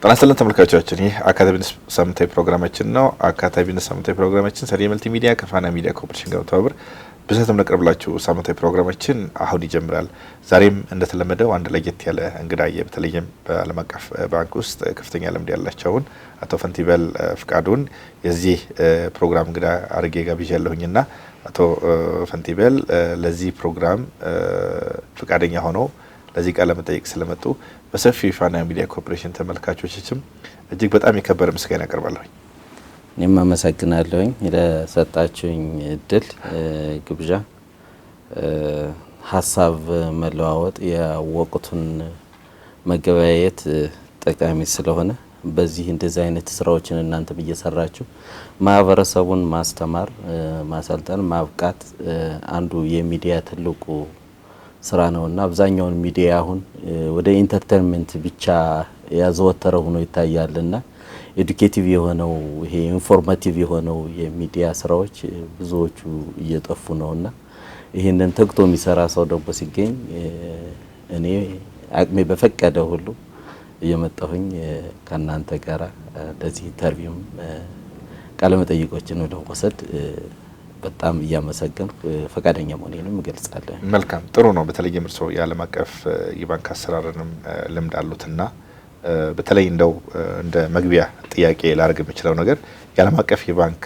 ጤና ተመልካቾቻችን ይህ አካዳሚ ሳምንታዊ ፕሮግራማችን ነው። አካዳሚ ሳምንታዊ ፕሮግራማችን ሰሪ መልቲ ሚዲያ ከፋና ሚዲያ ኮርፖሬሽን ጋር ተባብረን በሰዓቱም ለቀርብላችሁ ሳምንታዊ ፕሮግራማችን አሁን ይጀምራል። ዛሬም እንደተለመደው አንድ ለየት ያለ እንግዳዬ በተለይም በዓለም አቀፍ ባንክ ውስጥ ከፍተኛ ልምድ ያላቸውን አቶ ፈንቲበል ፍቃዱን የዚህ ፕሮግራም እንግዳ አርጌ ጋብዣለሁኝና አቶ ፈንቲበል ለዚህ ፕሮግራም ፍቃደኛ ሆነው ለዚህ ቃለ መጠይቅ ስለመጡ በሰፊው ፋና ሚዲያ ኮርፖሬሽን ተመልካቾችም እጅግ በጣም የከበረ ምስጋና ያቀርባለሁ። እኔም አመሰግናለሁኝ ለሰጣችሁኝ እድል ግብዣ ሐሳብ መለዋወጥ የወቅቱን መገበያየት ጠቃሚ ስለሆነ በዚህ እንደዚህ አይነት ስራዎችን እናንተ በየሰራችሁ ማህበረሰቡን ማስተማር ማሰልጠን ማብቃት አንዱ የሚዲያ ትልቁ ስራ ነውና አብዛኛውን ሚዲያ አሁን ወደ ኢንተርቴይንመንት ብቻ ያዘወተረ ሆኖ ይታያልና ኤዱኬቲቭ የሆነው ይሄ ኢንፎርማቲቭ የሆነው የሚዲያ ስራዎች ብዙዎቹ እየጠፉ ነውና ይሄንን ተግቶ የሚሰራ ሰው ደግሞ ሲገኝ እኔ አቅሜ በፈቀደ ሁሉ እየመጣሁኝ ከናንተ ጋራ ለዚህ ኢንተርቪው ቃለ መጠይቆችን ወደ ወሰድ በጣም እያመሰገንኩ ፈቃደኛ መሆኔንም እገልጻለሁ። መልካም ጥሩ ነው። በተለይም እርሶ የዓለም አቀፍ የባንክ አሰራርንም ልምድ አሉትና በተለይ እንደው እንደ መግቢያ ጥያቄ ላርግ የምችለው ነገር የዓለም አቀፍ የባንክ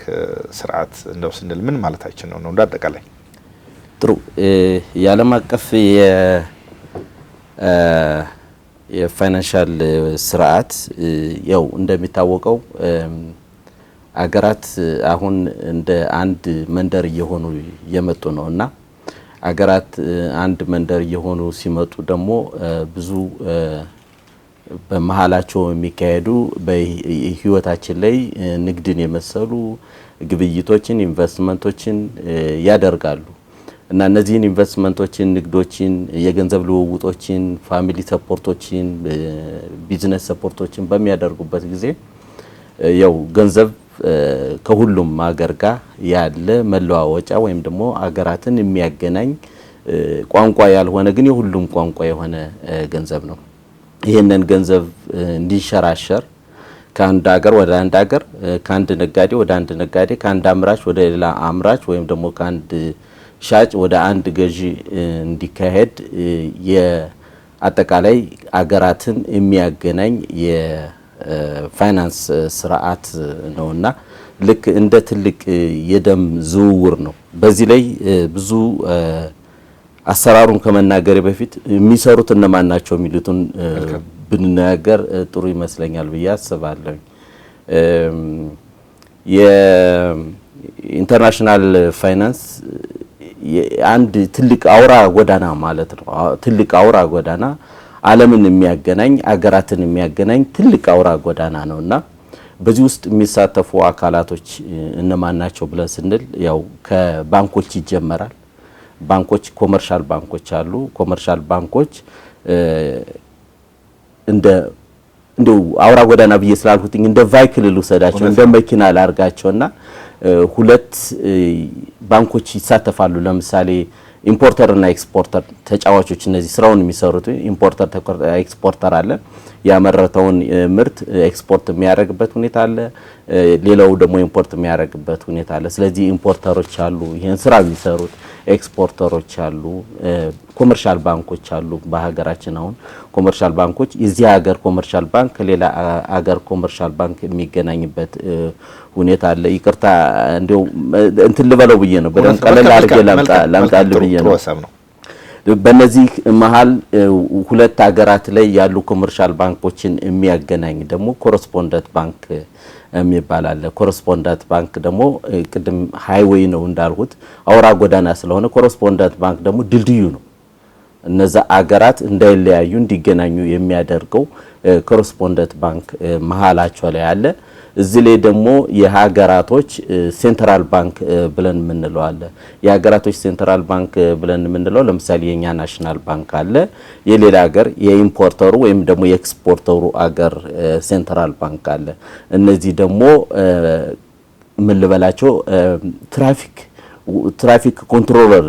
ስርዓት እንደው ስንል ምን ማለታችን ነው እንዳጠቃላይ? ጥሩ የዓለም አቀፍ የፋይናንሻል ስርዓት ያው እንደሚታወቀው አገራት አሁን እንደ አንድ መንደር እየሆኑ እየመጡ ነውና አገራት አንድ መንደር እየሆኑ ሲመጡ ደግሞ ብዙ በመሃላቸው የሚካሄዱ በህይወታችን ላይ ንግድን የመሰሉ ግብይቶችን ኢንቨስትመንቶችን ያደርጋሉ እና እነዚህን ኢንቨስትመንቶችን ንግዶችን የገንዘብ ልውውጦችን ፋሚሊ ሰፖርቶችን ቢዝነስ ሰፖርቶችን በሚያደርጉበት ጊዜ ያው ገንዘብ ከሁሉም ሀገር ጋር ያለ መለዋወጫ ወይም ደግሞ አገራትን የሚያገናኝ ቋንቋ ያልሆነ ግን የሁሉም ቋንቋ የሆነ ገንዘብ ነው። ይሄንን ገንዘብ እንዲሸራሸር ከአንድ ሀገር ወደ አንድ ሀገር ከአንድ ነጋዴ ወደ አንድ ነጋዴ ከአንድ አምራች ወደ ሌላ አምራች ወይም ደግሞ ከአንድ ሻጭ ወደ አንድ ገዢ እንዲካሄድ የአጠቃላይ አገራትን የሚያገናኝ ፋይናንስ ስርዓት ነውና ልክ እንደ ትልቅ የደም ዝውውር ነው። በዚህ ላይ ብዙ አሰራሩን ከመናገር በፊት የሚሰሩት እነማን ናቸው የሚሉትን ብንናገር ጥሩ ይመስለኛል ብዬ አስባለሁ። የኢንተርናሽናል ፋይናንስ አንድ ትልቅ አውራ ጎዳና ማለት ነው። ትልቅ አውራ ጎዳና ዓለምን የሚያገናኝ አገራትን የሚያገናኝ ትልቅ አውራ ጎዳና ነውና በዚህ ውስጥ የሚሳተፉ አካላቶች እነማን ናቸው ብለን ስንል ያው ከባንኮች ይጀመራል። ባንኮች ኮመርሻል ባንኮች አሉ። ኮመርሻል ባንኮች እንደው አውራ ጎዳና ብዬ ስላልኩት እንደ ቫይክል ልውሰዳቸው እንደ መኪና ላርጋቸውና ሁለት ባንኮች ይሳተፋሉ። ለምሳሌ ኢምፖርተር እና ኤክስፖርተር ተጫዋቾች እነዚህ ስራውን የሚሰሩት ኢምፖርተር ኤክስፖርተር አለ። ያመረተውን ምርት ኤክስፖርት የሚያደርግበት ሁኔታ አለ። ሌላው ደግሞ ኢምፖርት የሚያደርግበት ሁኔታ አለ። ስለዚህ ኢምፖርተሮች አሉ፣ ይሄን ስራ የሚሰሩት ኤክስፖርተሮች አሉ። ኮመርሻል ባንኮች አሉ። በሀገራችን አሁን ኮመርሻል ባንኮች የዚህ ሀገር ኮመርሻል ባንክ ከሌላ ሀገር ኮመርሻል ባንክ የሚገናኝበት ሁኔታ አለ። ይቅርታ እንደው እንትን ልበለው ብዬ ነው በደንብ ቀለል አድርጌ ላምጣል ብዬ ነው። በእነዚህ መሃል ሁለት ሀገራት ላይ ያሉ ኮመርሻል ባንኮችን የሚያገናኝ ደግሞ ኮረስፖንደንት ባንክ የሚባል አለ። ኮረስፖንደንት ባንክ ደግሞ ቅድም ሃይዌይ ነው እንዳልሁት አውራ ጎዳና ስለሆነ ኮረስፖንደንት ባንክ ደግሞ ድልድዩ ነው። እነዛ አገራት እንዳይለያዩ እንዲገናኙ የሚያደርገው ኮረስፖንደንት ባንክ መሃላቸው ላይ አለ። እዚህ ላይ ደግሞ የሀገራቶች ሴንትራል ባንክ ብለን የምንለው አለ። የሀገራቶች ሴንትራል ባንክ ብለን የምንለው ለምሳሌ የኛ ናሽናል ባንክ አለ። የሌላ ሀገር የኢምፖርተሩ ወይም ደግሞ የኤክስፖርተሩ አገር ሴንትራል ባንክ አለ። እነዚህ ደግሞ ምን ልበላቸው ትራፊክ ኮንትሮለር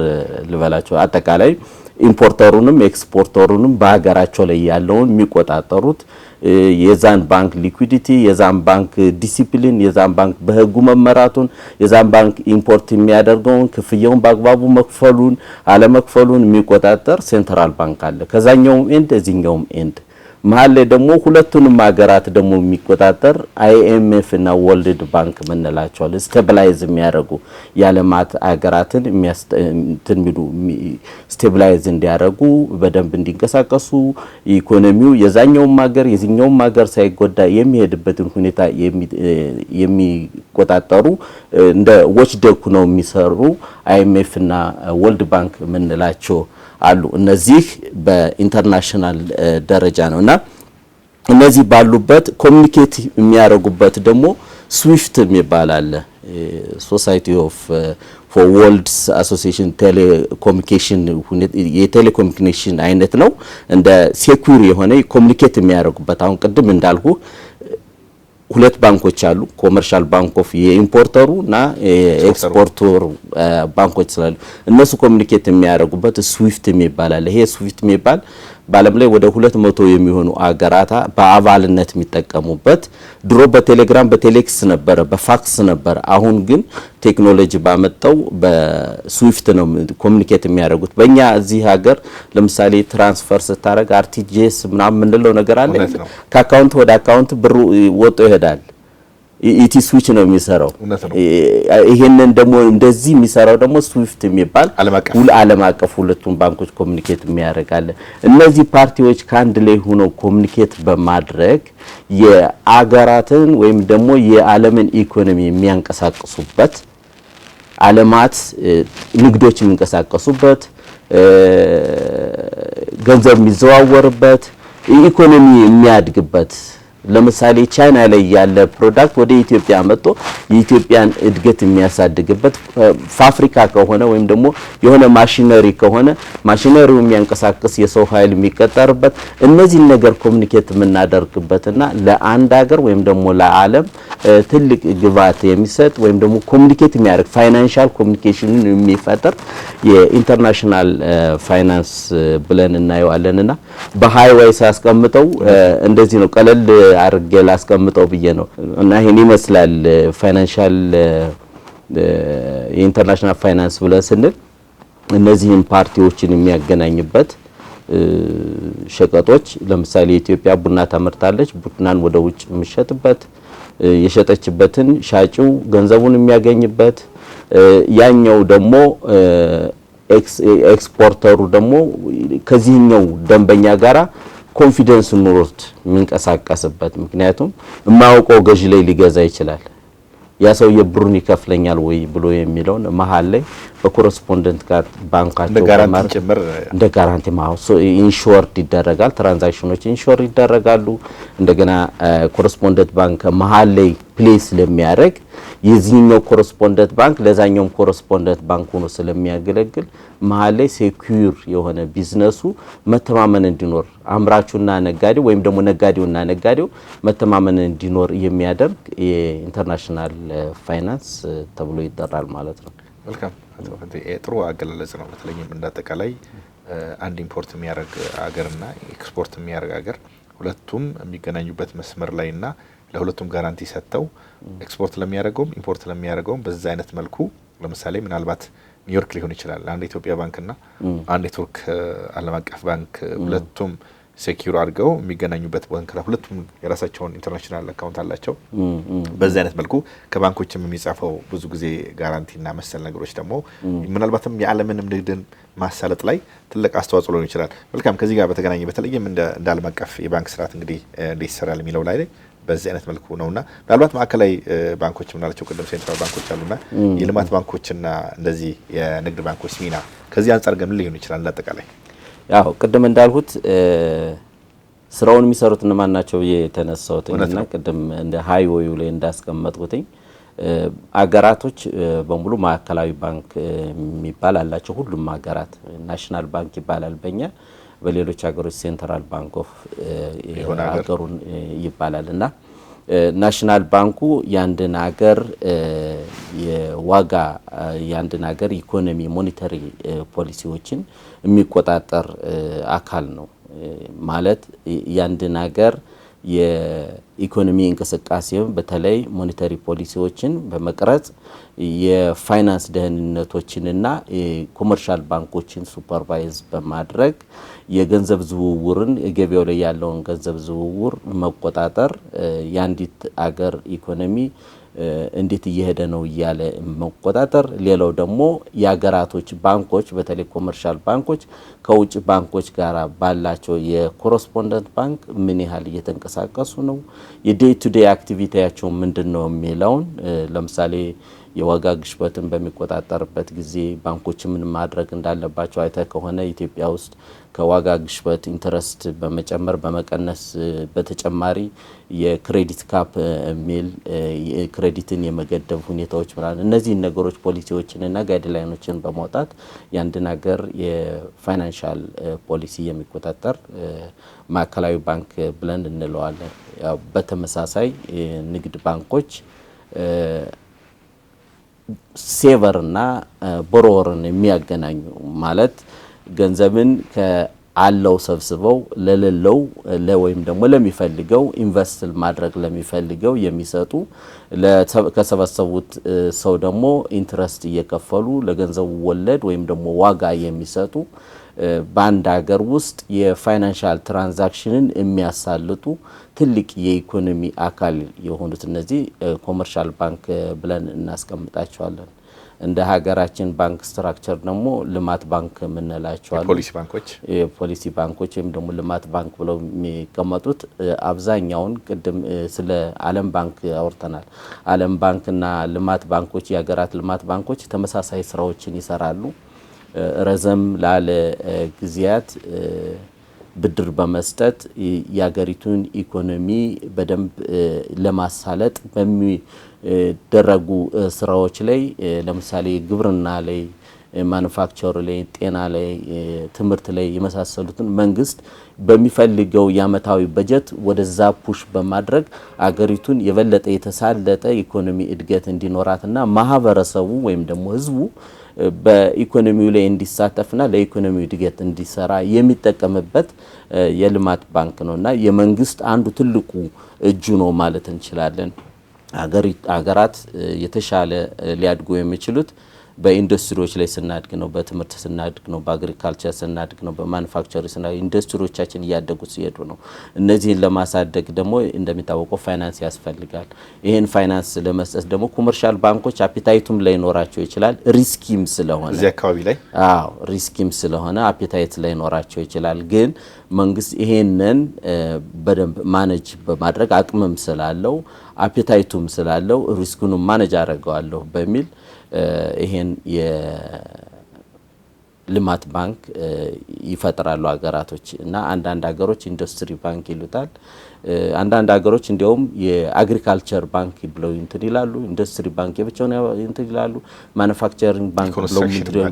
ልበላቸው አጠቃላይ ኢምፖርተሩንም ኤክስፖርተሩንም በሀገራቸው ላይ ያለውን የሚቆጣጠሩት የዛን ባንክ ሊኩዊዲቲ፣ የዛን ባንክ ዲሲፕሊን፣ የዛን ባንክ በህጉ መመራቱን፣ የዛን ባንክ ኢምፖርት የሚያደርገውን ክፍያውን በአግባቡ መክፈሉን አለመክፈሉን የሚቆጣጠር ሴንትራል ባንክ አለ። ከዛኛውም ኤንድ እዚህኛውም ኤንድ መሀል ላይ ደግሞ ሁለቱንም ሀገራት ደግሞ የሚቆጣጠር አይኤምኤፍ እና ወርልድ ባንክ ምንላቸዋል ስቴብላይዝ የሚያደርጉ የዓለማት ሀገራትን የሚያስተምሩ ስቴብላይዝ እንዲያደርጉ በደንብ እንዲንቀሳቀሱ ኢኮኖሚው የዛኛውም ሀገር የዚህኛውም ሀገር ሳይጎዳ የሚሄድበትን ሁኔታ የሚቆጣጠሩ እንደ ዎችዶግ ነው የሚሰሩ አይኤምኤፍ እና ወርልድ ባንክ ምንላቸው አሉ። እነዚህ በኢንተርናሽናል ደረጃ ነውና እነዚህ ባሉበት ኮሙኒኬት የሚያደርጉበት ደግሞ ስዊፍት የሚባል አለ። ሶሳይቲ ኦፍ ፎር ወርልድስ አሶሲዬሽን ቴሌኮሙኒኬሽን የቴሌኮሙኒኬሽን አይነት ነው። እንደ ሴኩር የሆነ ኮሙኒኬት የሚያደርጉበት አሁን ቅድም እንዳልኩ ሁለት ባንኮች አሉ። ኮመርሻል ባንክ ኦፍ የኢምፖርተሩ እና የኤክስፖርተሩ ባንኮች ስላሉ እነሱ ኮሙኒኬት የሚያደርጉበት ስዊፍት የሚባል አለ። ይሄ ስዊፍት የሚባል በዓለም ላይ ወደ 200 የሚሆኑ አገራት በአባልነት የሚጠቀሙበት ድሮ በቴሌግራም በቴሌክስ ነበረ፣ በፋክስ ነበረ። አሁን ግን ቴክኖሎጂ ባመጣው በስዊፍት ነው ኮሙኒኬት የሚያደርጉት። በእኛ እዚህ ሀገር ለምሳሌ ትራንስፈር ስታደርግ አርቲጂኤስ ምናምን የምንለው ነገር አለ። ከአካውንት ወደ አካውንት ብሩ ወጥቶ ይሄዳል። ኢቲ ስዊች ነው የሚሰራው። ይሄንን ደግሞ እንደዚህ የሚሰራው ደግሞ ስዊፍት የሚባል ዓለም አቀፍ ሁለቱም ባንኮች ኮሙኒኬት የሚያደርጋለ። እነዚህ ፓርቲዎች ከአንድ ላይ ሆነው ኮሙኒኬት በማድረግ የአገራትን ወይም ደግሞ የዓለምን ኢኮኖሚ የሚያንቀሳቅሱበት ዓለማት ንግዶች የሚንቀሳቀሱበት ገንዘብ የሚዘዋወርበት ኢኮኖሚ የሚያድግበት ለምሳሌ ቻይና ላይ ያለ ፕሮዳክት ወደ ኢትዮጵያ መጥቶ የኢትዮጵያን እድገት የሚያሳድግበት ፋብሪካ ከሆነ ወይም ደግሞ የሆነ ማሽነሪ ከሆነ ማሽነሪው የሚያንቀሳቅስ የሰው ኃይል የሚቀጠርበት እነዚህ ነገር ኮሙኒኬት የምናደርግበትና ለአንድ ሀገር ወይም ደግሞ ለዓለም ትልቅ ግብዓት የሚሰጥ ወይም ደግሞ ኮሙኒኬት የሚያደርግ ፋይናንሻል ኮሙኒኬሽንን የሚፈጥር የኢንተርናሽናል ፋይናንስ ብለን እናየዋለንና በሃይዌይ ሳስቀምጠው እንደዚህ ነው ቀለል አርጌ ላስቀምጠው ብዬ ነው እና ይሄን ይመስላል ፋይናንሻል የኢንተርናሽናል ፋይናንስ ብለን ስንል እነዚህን ፓርቲዎችን የሚያገናኝበት ሸቀጦች ለምሳሌ ኢትዮጵያ ቡና ታመርታለች። ቡናን ወደ ውጭ የሚሸጥበት የሸጠችበትን ሻጭው ገንዘቡን የሚያገኝበት ያኛው ደግሞ ኤክስፖርተሩ ደግሞ ከዚህኛው ደንበኛ ጋራ ኮንፊደንስ ኑሮት የሚንቀሳቀስበት ምክንያቱም የማያውቀው ገዢ ላይ ሊገዛ ይችላል። ያ ሰውዬ ብሩን ይከፍለኛል ወይ ብሎ የሚለውን መሀል ላይ በኮረስፖንደንት ጋር ባንካቸው እንደ ጋራንቲ ማውስ ኢንሹርድ ይደረጋል። ትራንዛክሽኖች ኢንሹር ይደረጋሉ። እንደገና ኮረስፖንደንት ባንክ መሀል ላይ ፕሌስ ስለሚያደርግ የዚህኛው ኮረስፖንደንት ባንክ ለዛኛው ኮረስፖንደንት ባንክ ሆኖ ስለሚያገለግል መሀል ላይ ሴኩር የሆነ ቢዝነሱ መተማመን እንዲኖር አምራቹና ነጋዴው ወይም ደግሞ ነጋዴውና ነጋዴው መተማመን እንዲኖር የሚያደርግ የኢንተርናሽናል ፋይናንስ ተብሎ ይጠራል ማለት ነው። መልካም ጥሩ አገላለጽ ነው። በተለይም እንዳጠቃላይ አንድ ኢምፖርት የሚያደርግ ሀገርና ኤክስፖርት የሚያደርግ ሀገር ሁለቱም የሚገናኙበት መስመር ላይና ለሁለቱም ጋራንቲ ሰጥተው ኤክስፖርት ለሚያደርገውም ኢምፖርት ለሚያደርገውም በዛ አይነት መልኩ ለምሳሌ ምናልባት ኒውዮርክ ሊሆን ይችላል አንድ ኢትዮጵያ ባንክና አንድ የቱርክ ዓለም አቀፍ ባንክ ሁለቱም ሴኩር አድርገው የሚገናኙበት ባንክ ሁለቱም የራሳቸውን ኢንተርናሽናል አካውንት አላቸው። በዛ አይነት መልኩ ከባንኮችም የሚጻፈው ብዙ ጊዜ ጋራንቲና መሰል ነገሮች ደግሞ ምናልባትም የዓለምንም ንግድን ማሳለጥ ላይ ትልቅ አስተዋጽኦ ሊሆን ይችላል። መልካም ከዚህ ጋር በተገናኘ በተለይም እንደ ዓለም አቀፍ የባንክ ስርዓት እንግዲህ እንዴት ይሰራል የሚለው ላይ በዚህ አይነት መልኩ ነውና ምናልባት ማዕከላዊ ባንኮች ምናላቸው ቅድም ሴንትራል ባንኮች አሉና የልማት ባንኮችና እንደዚህ የንግድ ባንኮች ሚና ከዚህ አንፃር ግን ሊሆን ይችላል እንዳጠቃላይ ያው ቅድም እንዳልሁት ስራውን የሚሰሩት እነማን ናቸው የተነሳውትና ቅድም እንደ ሃይዌዩ ላይ እንዳስቀመጥኩትኝ አገራቶች በሙሉ ማዕከላዊ ባንክ የሚባል አላቸው። ሁሉም ሀገራት ናሽናል ባንክ ይባላል በእኛ በሌሎች ሀገሮች ሴንትራል ባንክ ኦፍ ሀገሩን ይባላልና ናሽናል ባንኩ ያንድን ሀገር የዋጋ ያንድን ሀገር ኢኮኖሚ ሞኔታሪ ፖሊሲዎችን የሚቆጣጠር አካል ነው ማለት ያንድን ሀገር የኢኮኖሚ እንቅስቃሴውን በተለይ ሞኔታሪ ፖሊሲዎችን በመቅረጽ የፋይናንስ ደህንነቶችንና ኮመርሻል ባንኮችን ሱፐርቫይዝ በማድረግ የገንዘብ ዝውውርን ገበያው ላይ ያለውን ገንዘብ ዝውውር መቆጣጠር የአንዲት አገር ኢኮኖሚ እንዴት እየሄደ ነው እያለ መቆጣጠር ሌላው ደግሞ የሀገራቶች ባንኮች በተለይ ኮመርሻል ባንኮች ከውጭ ባንኮች ጋር ባላቸው የኮረስፖንደንት ባንክ ምን ያህል እየተንቀሳቀሱ ነው የዴይ ቱ ዴይ አክቲቪቲያቸው ምንድነው የሚለውን ለምሳሌ የዋጋ ግሽበትን በሚቆጣጠርበት ጊዜ ባንኮች ምን ማድረግ እንዳለባቸው አይተ ከሆነ ኢትዮጵያ ውስጥ ከዋጋ ግሽበት ኢንተረስት በመጨመር በመቀነስ በተጨማሪ የክሬዲት ካፕ ሚል የክሬዲትን የመገደብ ሁኔታዎች ማለት እነዚህ ነገሮች ፖሊሲዎችንና ጋይድላይኖችን በማውጣት ያንድን ሀገር የፋይናንሻል ፖሊሲ የሚቆጣጠር ማዕከላዊ ባንክ ብለን እንለዋለን። ያው በተመሳሳይ ንግድ ባንኮች ሴቨርና ቦሮወርን የሚያገናኙ ማለት ገንዘብን ከአለው ሰብስበው ለሌለው ወይም ደግሞ ለሚፈልገው ኢንቨስት ማድረግ ለሚፈልገው የሚሰጡ ከሰበሰቡት ሰው ደግሞ ኢንትረስት እየከፈሉ ለገንዘቡ ወለድ ወይም ደግሞ ዋጋ የሚሰጡ በአንድ ሀገር ውስጥ የፋይናንሻል ትራንዛክሽንን የሚያሳልጡ ትልቅ የኢኮኖሚ አካል የሆኑት እነዚህ ኮመርሻል ባንክ ብለን እናስቀምጣቸዋለን። እንደ ሀገራችን ባንክ ስትራክቸር ደግሞ ልማት ባንክ የምንላቸዋለን። የፖሊሲ ባንኮች ወይም ደግሞ ልማት ባንክ ብለው የሚቀመጡት አብዛኛውን ቅድም ስለ ዓለም ባንክ አውርተናል። ዓለም ባንክና ልማት ባንኮች የሀገራት ልማት ባንኮች ተመሳሳይ ስራዎችን ይሰራሉ። ረዘም ላለ ጊዜያት ብድር በመስጠት የሀገሪቱን ኢኮኖሚ በደንብ ለማሳለጥ በሚደረጉ ስራዎች ላይ ለምሳሌ ግብርና ላይ ማኑፋክቸር ላይ ጤና ላይ ትምህርት ላይ የመሳሰሉትን መንግስት በሚፈልገው የአመታዊ በጀት ወደዛ ፑሽ በማድረግ አገሪቱን የበለጠ የተሳለጠ ኢኮኖሚ እድገት እንዲኖራትና ማህበረሰቡ ወይም ደግሞ ህዝቡ በኢኮኖሚው ላይ እንዲሳተፍና ለኢኮኖሚው እድገት እንዲሰራ የሚጠቀምበት የልማት ባንክ ነውና የመንግስት አንዱ ትልቁ እጁ ነው ማለት እንችላለን። አገራት የተሻለ ሊያድጉ የሚችሉት በኢንዱስትሪዎች ላይ ስናድግ ነው፣ በትምህርት ስናድግ ነው፣ በአግሪካልቸር ስናድግ ነው፣ በማኑፋክቸሪንግ ስናድግ ኢንዱስትሪዎቻችን እያደጉ ሲሄዱ ነው። እነዚህን ለማሳደግ ደግሞ እንደሚታወቀው ፋይናንስ ያስፈልጋል። ይሄን ፋይናንስ ለመስጠት ደግሞ ኮመርሻል ባንኮች አፒታይቱም ላይኖራቸው ይችላል። ሪስኪም ስለሆነ እዚህ አካባቢ ላይ ሪስኪም ስለሆነ አፒታይት ላይኖራቸው ይችላል። ግን መንግስት ይሄንን በደንብ ማኔጅ በማድረግ አቅምም ስላለው አፒታይቱም ስላለው ሪስኩንም ማኔጅ አደርገዋለሁ በሚል ይሄን የልማት ባንክ ይፈጥራሉ ሀገራቶች እና አንዳንድ ሀገሮች ኢንዱስትሪ ባንክ ይሉታል። አንዳንድ ሀገሮች እንዲያውም የአግሪካልቸር ባንክ ብለው እንትን ይላሉ። ኢንዱስትሪ ባንክ የብቻውን እንትን ይላሉ። ማኑፋክቸሪንግ ባንክ ብለው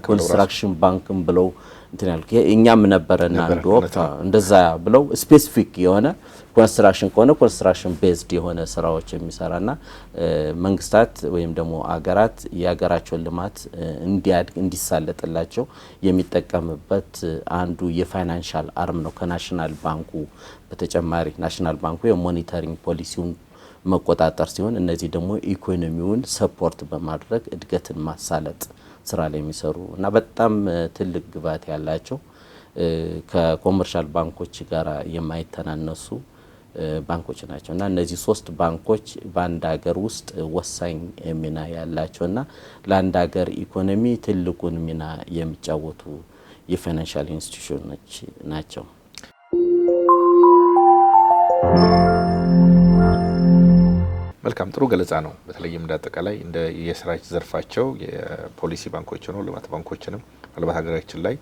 ኮንስትራክሽን ባንክም ብለው እንትን ያሉ እኛም ነበረና አንድ ወቅት እንደዛ ብለው ስፔሲፊክ የሆነ ኮንስትራክሽን ከሆነ ኮንስትራክሽን ቤዝድ የሆነ ስራዎች የሚሰራና መንግስታት ወይም ደግሞ አገራት የሀገራቸውን ልማት እንዲያድግ እንዲሳለጥላቸው የሚጠቀምበት አንዱ የፋይናንሻል አርም ነው። ከናሽናል ባንኩ በተጨማሪ ናሽናል ባንኩ የሞኒተሪንግ ፖሊሲውን መቆጣጠር ሲሆን እነዚህ ደግሞ ኢኮኖሚውን ሰፖርት በማድረግ እድገትን ማሳለጥ ስራ ላይ የሚሰሩ እና በጣም ትልቅ ግባት ያላቸው ከኮመርሻል ባንኮች ጋር የማይተናነሱ ባንኮች ናቸው እና እነዚህ ሶስት ባንኮች በአንድ ሀገር ውስጥ ወሳኝ ሚና ያላቸውና ለአንድ ሀገር ኢኮኖሚ ትልቁን ሚና የሚጫወቱ የፋይናንሻል ኢንስቲትዩሽኖች ናቸው። መልካም ጥሩ ገለጻ ነው። በተለይም እንዳጠቃላይ እንደ የስራ ዘርፋቸው የፖሊሲ ባንኮች ነው ልማት ባንኮችንም ምናልባት ሀገራችን ላይ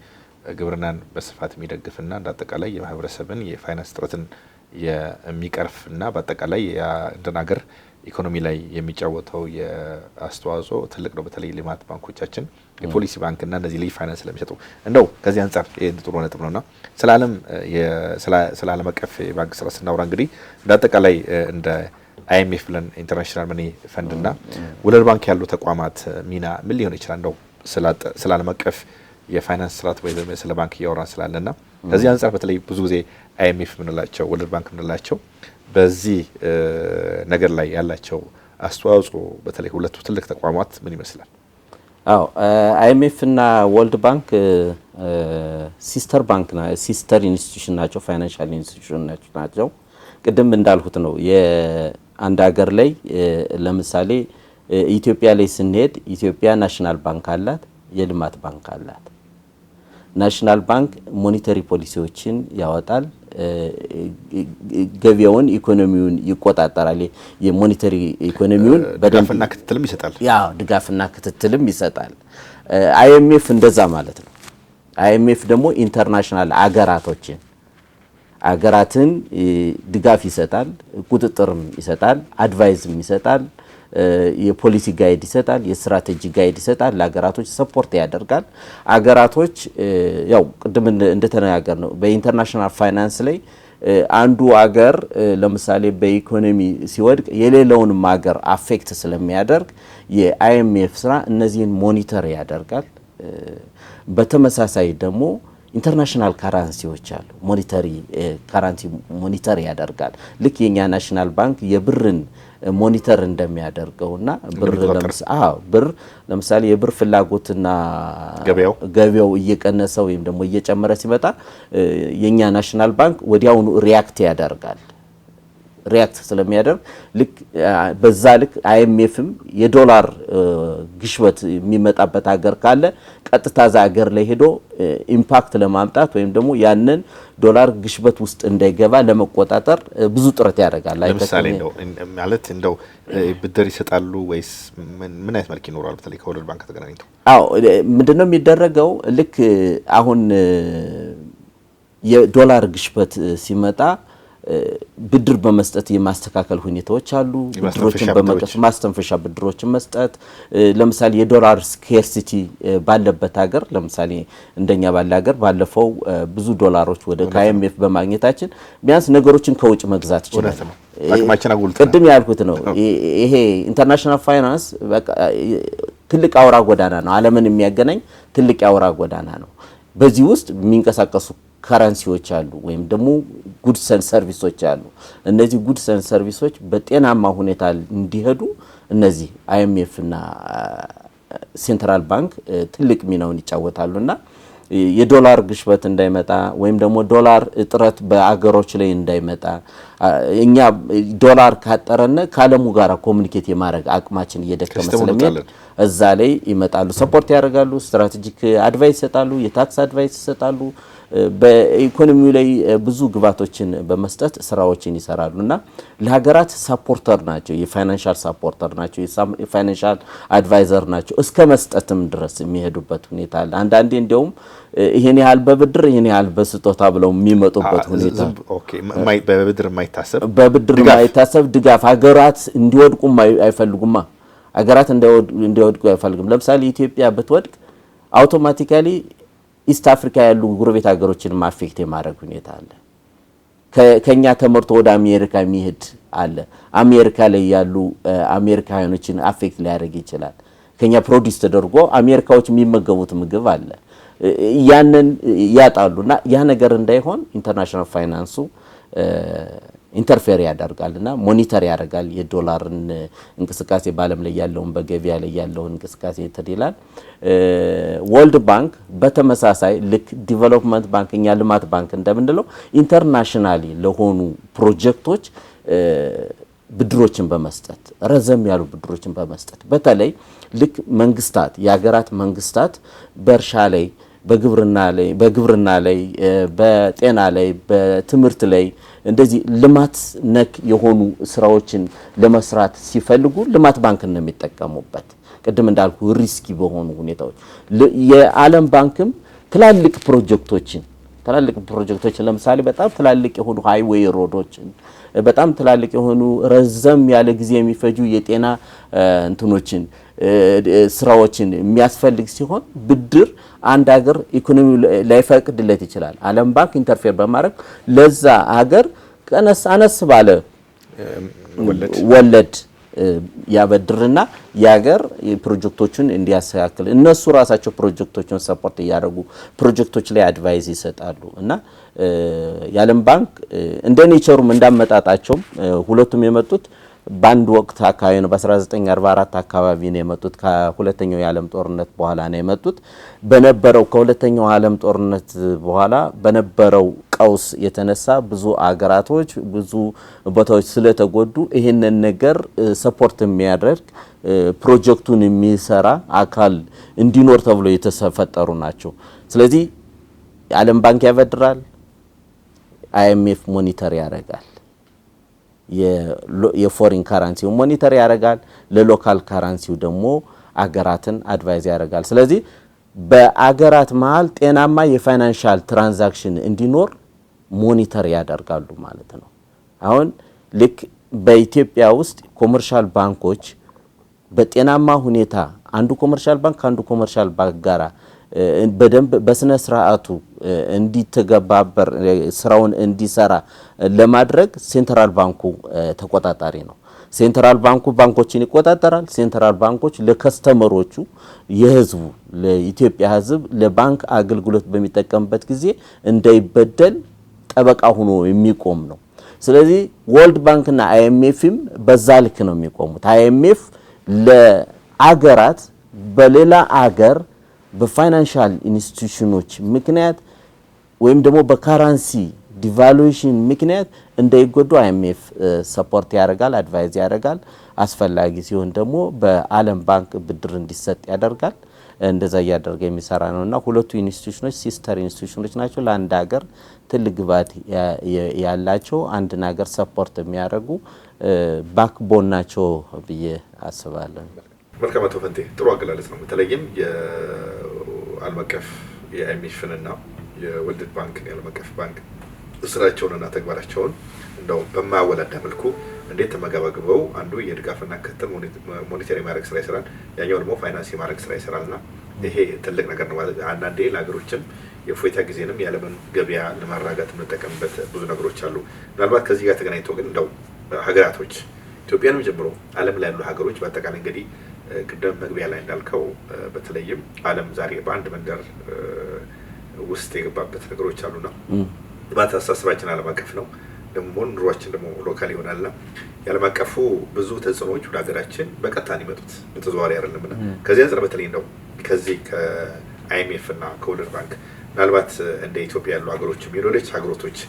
ግብርናን በስፋት የሚደግፍና እንዳጠቃላይ የማህበረሰብን የፋይናንስ ጥረትን የሚቀርፍና በአጠቃላይ የአንድን ሀገር ኢኮኖሚ ላይ የሚጫወተው የአስተዋጽኦ ትልቅ ነው። በተለይ ልማት ባንኮቻችን የፖሊሲ ባንክና እነዚህ ልዩ ፋይናንስ ስለሚሰጡ እንደው ከዚህ አንጻር ጥሩ ነጥብ ነውና ስለ ዓለም አቀፍ የባንክ ስራ ስናወራ እንግዲህ እንዳጠቃላይ እንደ አይኤምኤፍ ብለን ኢንተርናሽናል መኒ ፈንድና ወለድ ባንክ ያሉ ተቋማት ሚና ምን ሊሆን ይችላል? እንደው ስለ ዓለም አቀፍ የፋይናንስ ስርዓት ወይ ደግሞ ስለ ባንክ እያወራን ስላለና ከዚህ አንፃር በተለይ ብዙ ጊዜ አይኤምኤፍ ምንላቸው ወለድ ባንክ ምንላቸው በዚህ ነገር ላይ ያላቸው አስተዋጽኦ በተለይ ሁለቱ ትልቅ ተቋማት ምን ይመስላል? አዎ አይኤምኤፍ እና ወርልድ ባንክ ሲስተር ኢንስቲትዩሽን ናቸው፣ ፋይናንሻል ኢንስቲትዩሽን ናቸው። ቅድም እንዳልኩት ነው የአንድ ሀገር ላይ ለምሳሌ ኢትዮጵያ ላይ ስንሄድ ኢትዮጵያ ናሽናል ባንክ አላት፣ የልማት ባንክ አላት። ናሽናል ባንክ ሞኔታሪ ፖሊሲዎችን ያወጣል፣ ገበያውን ኢኮኖሚውን ይቆጣጠራል። የሞኔታሪ ኢኮኖሚውን ድጋፍና ክትትልም ይሰጣል። ያው ድጋፍና ክትትልም ይሰጣል። አይኤምኤፍ እንደዛ ማለት ነው። አይኤምኤፍ ደግሞ ኢንተርናሽናል አገራትን ድጋፍ ይሰጣል፣ ቁጥጥርም ይሰጣል፣ አድቫይዝም ይሰጣል፣ የፖሊሲ ጋይድ ይሰጣል፣ የስትራቴጂ ጋይድ ይሰጣል፣ ለሀገራቶች ሰፖርት ያደርጋል። አገራቶች ያው ቅድም እንደተነጋገር ነው በኢንተርናሽናል ፋይናንስ ላይ አንዱ አገር ለምሳሌ በኢኮኖሚ ሲወድቅ የሌላውንም አገር አፌክት ስለሚያደርግ የአይኤምኤፍ ስራ እነዚህን ሞኒተር ያደርጋል። በተመሳሳይ ደግሞ ኢንተርናሽናል ካራንሲዎች አሉ፣ ሞኔታሪ ካራንሲ ሞኒተር ያደርጋል። ልክ የኛ ናሽናል ባንክ የብርን ሞኒተር እንደሚያደርገውና ብር ለምሳሌ የብር ፍላጎትና ገበያው እየቀነሰ ወይም ደግሞ እየጨመረ ሲመጣ የኛ ናሽናል ባንክ ወዲያውኑ ሪያክት ያደርጋል። ሪያክት ስለሚያደርግ ልክ በዛ ልክ አይኤምኤፍም የዶላር ግሽበት የሚመጣበት ሀገር ካለ ቀጥታ ዛ ሀገር ላይ ሄዶ ኢምፓክት ለማምጣት ወይም ደግሞ ያንን ዶላር ግሽበት ውስጥ እንዳይገባ ለመቆጣጠር ብዙ ጥረት ያደርጋል። ለምሳሌ ማለት እንደው ብድር ይሰጣሉ ወይስ ምን አይነት መልክ ይኖራል? በተለይ ከወርልድ ባንክ ተገናኝተው አዎ ምንድነው የሚደረገው? ልክ አሁን የዶላር ግሽበት ሲመጣ ብድር በመስጠት የማስተካከል ሁኔታዎች አሉ። ብድሮችን በመቀስ ማስተንፈሻ ብድሮችን መስጠት ለምሳሌ የዶላር ስኬርሲቲ ባለበት ሀገር ለምሳሌ እንደኛ ባለ ሀገር ባለፈው ብዙ ዶላሮች ወደ ከአይኤምኤፍ በማግኘታችን ቢያንስ ነገሮችን ከውጭ መግዛት ይችላል። አቅማችን አጉልተናል። ቅድም ያልኩት ነው። ይሄ ኢንተርናሽናል ፋይናንስ በቃ ትልቅ አውራ ጎዳና ነው። ዓለምን የሚያገናኝ ትልቅ አውራ ጎዳና ነው። በዚህ ውስጥ የሚንቀሳቀሱ ከረንሲዎች አሉ ወይም ደግሞ ጉድስ ኤንድ ሰርቪሶች አሉ። እነዚህ ጉድስ ኤንድ ሰርቪሶች በጤናማ ሁኔታ እንዲሄዱ እነዚህ አይኤምኤፍ እና ሴንትራል ባንክ ትልቅ ሚናውን ይጫወታሉና የዶላር ግሽበት እንዳይመጣ ወይም ደግሞ ዶላር እጥረት በአገሮች ላይ እንዳይመጣ እኛ ዶላር ካጠረነ ከዓለሙ ጋር ኮሙኒኬት የማድረግ አቅማችን እየደከመ ስለሚሄድ እዛ ላይ ይመጣሉ፣ ሰፖርት ያደርጋሉ፣ ስትራቴጂክ አድቫይስ ይሰጣሉ፣ የታክስ አድቫይስ ይሰጣሉ። በኢኮኖሚው ላይ ብዙ ግባቶችን በመስጠት ስራዎችን ይሰራሉና ለሀገራት ሰፖርተር ናቸው፣ የፋይናንሻል ሰፖርተር ናቸው፣ የፋይናንሻል አድቫይዘር ናቸው። እስከ መስጠትም ድረስ የሚሄዱበት ሁኔታ አለ። አንዳንዴ እንደውም ይሄን ያህል በብድር ይሄን ያህል በስጦታ ብለው የሚመጡበት ሁኔታ ኦኬ። በብድር የማይታሰብ ድጋፍ ሀገራት እንዲወድቁ አይፈልጉማ። ሀገራት እንዲወድቁ አይፈልጉም። ለምሳሌ ኢትዮጵያ ብትወድቅ አውቶማቲካሊ ኢስት አፍሪካ ያሉ ጉርቤት ሀገሮችን ማፌክት የማድረግ ሁኔታ አለ። ከኛ ተመርቶ ወደ አሜሪካ የሚሄድ አለ። አሜሪካ ላይ ያሉ አሜሪካውያኖችን አፌክት ሊያደርግ ይችላል። ከኛ ፕሮዲዩስ ተደርጎ አሜሪካዎች የሚመገቡት ምግብ አለ። ያንን ያጣሉና ያ ነገር እንዳይሆን ኢንተርናሽናል ፋይናንሱ ኢንተርፌር ያደርጋልና ሞኒተር ያደርጋል። የዶላርን እንቅስቃሴ በዓለም ላይ ያለውን በገበያ ላይ ያለውን እንቅስቃሴ ይላል። ወርልድ ባንክ በተመሳሳይ ልክ ዲቨሎፕመንት ባንክ እኛ ልማት ባንክ እንደምንለው ኢንተርናሽናሊ ለሆኑ ፕሮጀክቶች ብድሮችን በመስጠት ረዘም ያሉ ብድሮችን በመስጠት በተለይ ልክ መንግስታት የሀገራት መንግስታት በእርሻ ላይ በግብርና ላይ በጤና ላይ በትምህርት ላይ እንደዚህ ልማት ነክ የሆኑ ስራዎችን ለመስራት ሲፈልጉ ልማት ባንክን ነው የሚጠቀሙበት። ቅድም እንዳልኩ ሪስኪ በሆኑ ሁኔታዎች የዓለም ባንክም ትላልቅ ፕሮጀክቶችን ለምሳሌ በጣም ትላልቅ የሆኑ ሃይዌይ ሮዶችን በጣም ትላልቅ የሆኑ ረዘም ያለ ጊዜ የሚፈጁ የጤና እንትኖችን ስራዎችን የሚያስፈልግ ሲሆን ብድር አንድ ሀገር ኢኮኖሚ ላይፈቅድለት ይችላል። ዓለም ባንክ ኢንተርፌር በማድረግ ለዛ ሀገር አነስ ባለ ወለድ ያበድርና ያገር ፕሮጀክቶችን እንዲያስተካክል እነሱ ራሳቸው ፕሮጀክቶችን ሰፖርት ያደርጉ ፕሮጀክቶች ላይ አድቫይስ ይሰጣሉ እና የዓለም ባንክ እንደ ኔቸሩም እንዳመጣጣቸው ሁለቱም የመጡት በአንድ ወቅት አካባቢ ነው። በ1944 አካባቢ ነው የመጡት። ከሁለተኛው የዓለም ጦርነት በኋላ ነው የመጡት። በነበረው ከሁለተኛው ዓለም ጦርነት በኋላ በነበረው ቀውስ የተነሳ ብዙ አገራቶች ብዙ ቦታዎች ስለተጎዱ ይሄንን ነገር ሰፖርት የሚያደርግ ፕሮጀክቱን የሚሰራ አካል እንዲኖር ተብሎ የተፈጠሩ ናቸው። ስለዚህ የዓለም ባንክ ያበድራል፣ አይኤምኤፍ ሞኒተር ያደርጋል። የፎሪን ካረንሲው ሞኒተር ያደርጋል። ለሎካል ካረንሲው ደግሞ አገራትን አድቫይዝ ያደርጋል። ስለዚህ በአገራት መሀል ጤናማ የፋይናንሻል ትራንዛክሽን እንዲኖር ሞኒተር ያደርጋሉ ማለት ነው። አሁን ልክ በኢትዮጵያ ውስጥ ኮመርሻል ባንኮች በጤናማ ሁኔታ አንዱ ኮመርሻል ባንክ ከአንዱ ኮመርሻል ባንክ ጋራ በደንብ በስነ ስርዓቱ እንዲተገባበር ስራውን እንዲሰራ ለማድረግ ሴንትራል ባንኩ ተቆጣጣሪ ነው። ሴንትራል ባንኩ ባንኮችን ይቆጣጠራል። ሴንትራል ባንኮች ለከስተመሮቹ የህዝቡ ለኢትዮጵያ ህዝብ ለባንክ አገልግሎት በሚጠቀምበት ጊዜ እንዳይበደል ጠበቃ ሆኖ የሚቆም ነው። ስለዚህ ወርልድ ባንክና አይኤምኤፍም በዛ ልክ ነው የሚቆሙት። አይኤምኤፍ ለአገራት በሌላ አገር በፋይናንሻል ኢንስቲትዩሽኖች ምክንያት ወይም ደግሞ በካረንሲ ዲቫሉዌሽን ምክንያት እንዳይጎዱ አይኤምኤፍ ሰፖርት ያደርጋል፣ አድቫይዝ ያደርጋል። አስፈላጊ ሲሆን ደግሞ በዓለም ባንክ ብድር እንዲሰጥ ያደርጋል። እንደዛ እያደረገ የሚሰራ ነውና ሁለቱ ኢንስቲትዩሽኖች ሲስተር ኢንስቲትዩሽኖች ናቸው። ለአንድ ሀገር ትልቅ ግባት ያላቸው አንድ ነገር ሰፖርት የሚያደርጉ ባክቦን ናቸው ብዬ አስባለሁ። መልካም አቶ ፈንቴ ጥሩ አገላለጽ ነው። በተለይም የዓለም አቀፍ የአይኤምኤፍንና የወርልድ ባንክን የዓለም አቀፍ ባንክ ስራቸውንና ተግባራቸውን እንደው በማያወላዳ መልኩ እንዴት ተመጋግበው አንዱ የድጋፍና ክትትል ሞኒተር የማድረግ ስራ ይሰራል፣ ያኛው ደግሞ ፋይናንስ የማድረግ ስራ ይሰራልና ይሄ ትልቅ ነገር ነው ማለት አንዳንዴ ለሀገሮችም የፎይታ ጊዜንም የዓለምን ገበያ ለማረጋጋት የምንጠቀምበት ብዙ ነገሮች አሉ። ምናልባት ከዚህ ጋር ተገናኝቶ ግን እንደው ሀገራቶች ኢትዮጵያንም ጀምሮ ዓለም ላይ ያሉ ሀገሮች በአጠቃላይ እንግዲህ ቅድም መግቢያ ላይ እንዳልከው በተለይም ዓለም ዛሬ በአንድ መንደር ውስጥ የገባበት ነገሮች አሉና በአስተሳሰባችን ዓለም አቀፍ ነው ደግሞ ኑሯችን ደግሞ ሎካል ይሆናልና የዓለም አቀፉ ብዙ ተጽዕኖዎች ወደ ሀገራችን በቀጥታ የሚመጡት በተዘዋዋሪ አይደለምና ከዚህ አንፃር በተለይ እንደው ከዚህ ከአይኤምኤፍ እና ከወርልድ ባንክ ምናልባት እንደ ኢትዮጵያ ያሉ ሀገሮችም የሌሎች ሀገሮች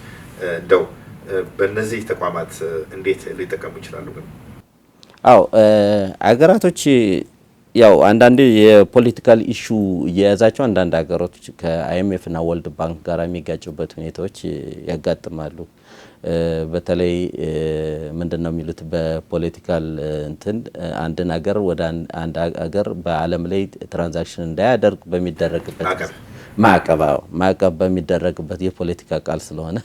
እንደው በእነዚህ ተቋማት እንዴት ሊጠቀሙ ይችላሉ? ግን አዎ አገራቶች ያው አንዳንዴ የፖለቲካል ኢሹ እየያዛቸው አንዳንድ ሀገሮች ከአይኤምኤፍ እና ወርልድ ባንክ ጋር የሚጋጩበት ሁኔታዎች ያጋጥማሉ። በተለይ ምንድነው የሚሉት በፖለቲካል እንትን አንድን ሀገር ወደ አንድ ሀገር በዓለም ላይ ትራንዛክሽን እንዳያደርግ በሚደረግበት ማዕቀብ በሚደረግበት የፖለቲካ ቃል ስለሆነ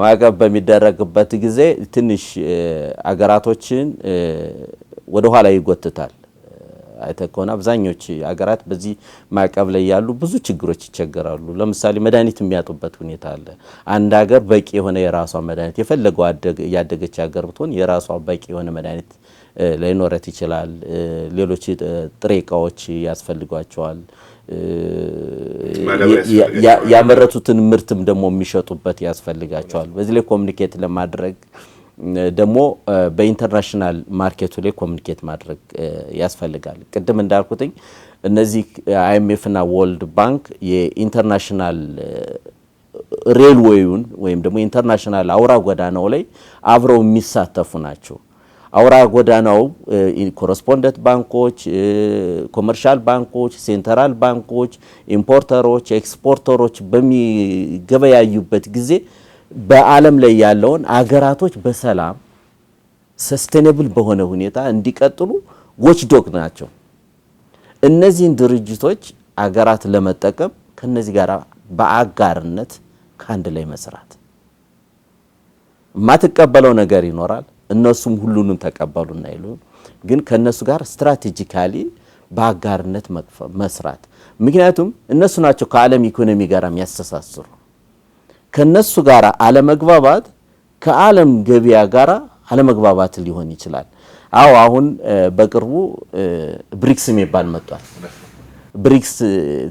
ማዕቀብ በሚደረግበት ጊዜ ትንሽ አገራቶችን ወደ ኋላ ይጎትታል። አይተህ ከሆነ አብዛኞቹ አገራት በዚህ ማዕቀብ ላይ ያሉ ብዙ ችግሮች ይቸገራሉ። ለምሳሌ መድኃኒት የሚያጡበት ሁኔታ አለ። አንድ ሀገር በቂ የሆነ የራሷ መድኃኒት የፈለገው ያደገች ሀገር ብትሆን የራሷ በቂ የሆነ መድኃኒት ላይኖረት ይችላል። ሌሎች ጥሬ እቃዎች ያስፈልጓቸዋል። ያመረቱትን ምርትም ደግሞ የሚሸጡበት ያስፈልጋቸዋል። በዚህ ላይ ኮሚኒኬት ለማድረግ ደግሞ በኢንተርናሽናል ማርኬቱ ላይ ኮሚኒኬት ማድረግ ያስፈልጋል። ቅድም እንዳልኩትኝ እነዚህ አይኤምኤፍ እና ወርልድ ባንክ የኢንተርናሽናል ሬልዌዩን ወይም ደግሞ ኢንተርናሽናል አውራ ጎዳናው ላይ አብረው የሚሳተፉ ናቸው። አውራ ጎዳናው ኮረስፖንደንት ባንኮች፣ ኮመርሻል ባንኮች፣ ሴንትራል ባንኮች፣ ኢምፖርተሮች፣ ኤክስፖርተሮች በሚገበያዩበት ጊዜ በዓለም ላይ ያለውን አገራቶች በሰላም ሰስቴኔብል በሆነ ሁኔታ እንዲቀጥሉ ዎችዶግ ናቸው። እነዚህን ድርጅቶች አገራት ለመጠቀም ከነዚህ ጋር በአጋርነት ከአንድ ላይ መስራት የማትቀበለው ነገር ይኖራል። እነሱም ሁሉንም ተቀበሉና ይሉ ግን ከነሱ ጋር ስትራቴጂካሊ በአጋርነት መስራት። ምክንያቱም እነሱ ናቸው ከዓለም ኢኮኖሚ ጋር የሚያስተሳስሩ። ከነሱ ጋር አለመግባባት ከዓለም ገበያ ጋራ አለመግባባት ሊሆን ይችላል። አሁን በቅርቡ ብሪክስ የሚባል መጥቷል። ብሪክስ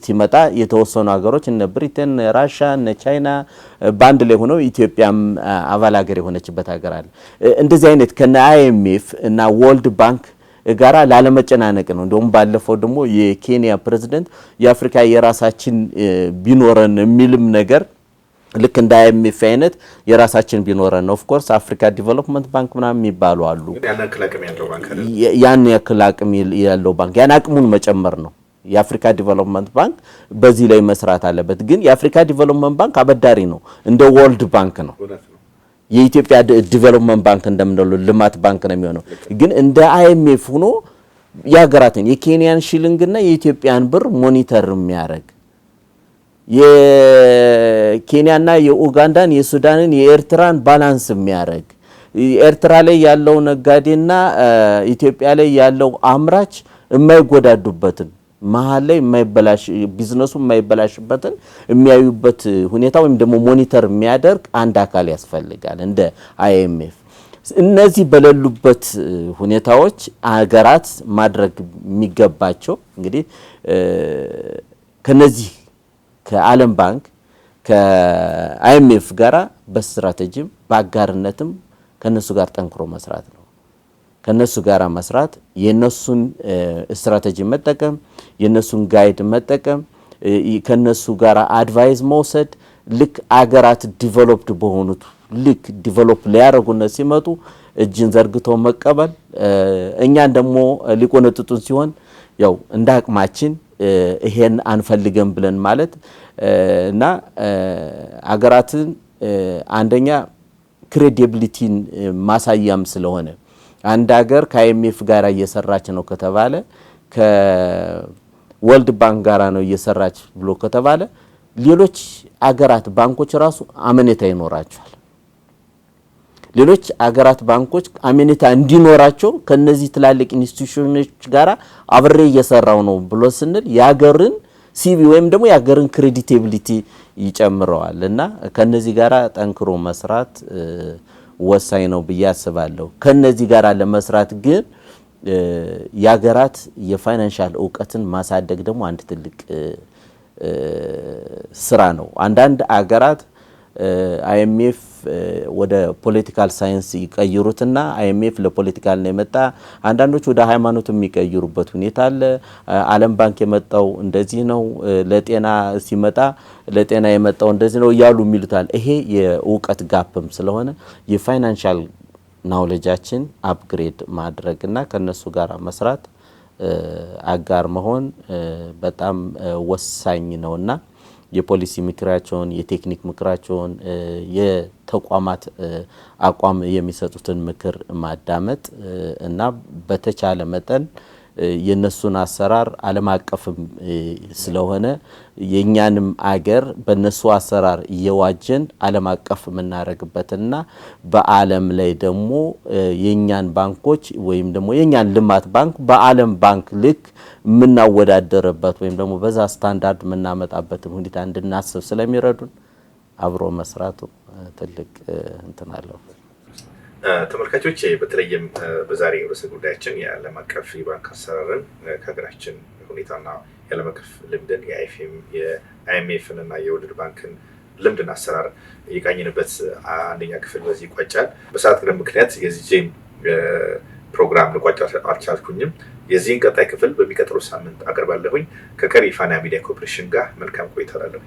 ሲመጣ የተወሰኑ ሀገሮች እነ ብሪቴን፣ ራሻ፣ እነ ቻይና ባንድ ላይ ሆነው ኢትዮጵያም አባል ሀገር የሆነችበት ሀገር አለ። እንደዚህ አይነት ከነ IMF እና ወርልድ ባንክ ጋራ ላለመጨናነቅ ነው። እንደውም ባለፈው ደግሞ የኬንያ ፕሬዝዳንት የአፍሪካ የራሳችን ቢኖረን የሚልም ነገር ልክ እንደ IMF አይነት የራሳችን ቢኖረን ነው። ኦፍ ኮርስ አፍሪካ ዲቨሎፕመንት ባንክ ምናምን የሚባሉ አሉ። ያን ያክል አቅም ያለው ባንክ ያን አቅሙን መጨመር ነው። የአፍሪካ ዲቨሎፕመንት ባንክ በዚህ ላይ መስራት አለበት። ግን የአፍሪካ ዲቨሎፕመንት ባንክ አበዳሪ ነው፣ እንደ ወርልድ ባንክ ነው። የኢትዮጵያ ዲቨሎፕመንት ባንክ እንደምንለው ልማት ባንክ ነው የሚሆነው። ግን እንደ IMF ሆኖ የሀገራትን የኬንያን ሺሊንግና የኢትዮጵያን ብር ሞኒተር የሚያደርግ የኬንያና የኡጋንዳን የሱዳንን የኤርትራን ባላንስ የሚያደርግ ኤርትራ ላይ ያለው ነጋዴና ኢትዮጵያ ላይ ያለው አምራች የማይጎዳዱበትን መሀል ላይ የማይበላሽ ቢዝነሱ የማይበላሽበትን የሚያዩበት ሁኔታ ወይም ደግሞ ሞኒተር የሚያደርግ አንድ አካል ያስፈልጋል እንደ IMF። እነዚህ በሌሉበት ሁኔታዎች አገራት ማድረግ የሚገባቸው እንግዲህ ከነዚህ ከዓለም ባንክ ከIMF ጋራ በስትራቴጂም በአጋርነትም ከነሱ ጋር ጠንክሮ መስራት ነው። ከነሱ ጋራ መስራት የነሱን ስትራቴጂ መጠቀም የነሱን ጋይድ መጠቀም ከነሱ ጋራ አድቫይስ መውሰድ ልክ አገራት ዲቨሎፕድ በሆኑት ልክ ዲቨሎፕ ሊያደርጉና ሲመጡ እጅን ዘርግቶ መቀበል እኛን ደግሞ ሊቆነጥጡን ሲሆን ያው እንደ አቅማችን ይሄን አንፈልገም ብለን ማለት እና አገራትን አንደኛ ክሬዲቢሊቲን ማሳያም ስለሆነ አንድ ሀገር ከIMF ጋር እየሰራች ነው ከተባለ ከወርልድ ባንክ ጋር ነው እየሰራች ብሎ ከተባለ ሌሎች አገራት ባንኮች ራሱ አመኔታ ይኖራቸዋል። ሌሎች አገራት ባንኮች አመኔታ እንዲኖራቸው ከነዚህ ትላልቅ ኢንስቲትዩሽኖች ጋር አብሬ እየሰራው ነው ብሎ ስንል የሀገርን CV ወይም ደግሞ የሀገርን ክሬዲቲቢሊቲ ይጨምረዋል እና ከነዚህ ጋር ጠንክሮ መስራት ወሳኝ ነው ብዬ አስባለሁ። ከነዚህ ጋር ለመስራት ግን የሀገራት የፋይናንሻል እውቀትን ማሳደግ ደግሞ አንድ ትልቅ ስራ ነው። አንዳንድ አገራት IMF ወደ ፖለቲካል ሳይንስ ይቀይሩትና IMF ለፖለቲካል ነው የመጣ አንዳንዶች ወደ ሃይማኖት የሚቀይሩበት ሁኔታ አለ። ዓለም ባንክ የመጣው እንደዚህ ነው፣ ለጤና ሲመጣ ለጤና የመጣው እንደዚህ ነው እያሉ የሚሉታል። ይሄ የእውቀት ጋፕም ስለሆነ የፋይናንሻል ናውሌጃችን አፕግሬድ ማድረግና ከነሱ ጋር መስራት አጋር መሆን በጣም ወሳኝ ነውና የፖሊሲ ምክራቸውን የቴክኒክ ምክራቸውን የተቋማት አቋም የሚሰጡትን ምክር ማዳመጥ እና በተቻለ መጠን የነሱን አሰራር ዓለም አቀፍም ስለሆነ የኛንም አገር በነሱ አሰራር እየዋጀን ዓለም አቀፍ የምናደርግበትና በዓለም ላይ ደግሞ የኛን ባንኮች ወይም ደግሞ የኛን ልማት ባንክ በዓለም ባንክ ልክ የምናወዳደርበት ወይም ደግሞ በዛ ስታንዳርድ የምናመጣበትን ሁኔታ እንድናስብ ስለሚረዱን አብሮ መስራቱ ትልቅ እንትን አለው። ተመልካቾች በተለይም በዛሬው ርዕሰ ጉዳያችን የዓለም አቀፍ የባንክ አሰራርን ከሀገራችን ሁኔታና የዓለም አቀፍ ልምድን የIMFን እና የወርልድ ባንክን ልምድና አሰራር የቃኝንበት አንደኛ ክፍል በዚህ ይቋጫል። በሰዓት ቅደም ምክንያት የዚህን ፕሮግራም ልቋጭ አልቻልኩኝም። የዚህን ቀጣይ ክፍል በሚቀጥለው ሳምንት አቀርባለሁኝ። ከቀሪ ፋና ሚዲያ ኮርፖሬሽን ጋር መልካም ቆይታ እላለሁ።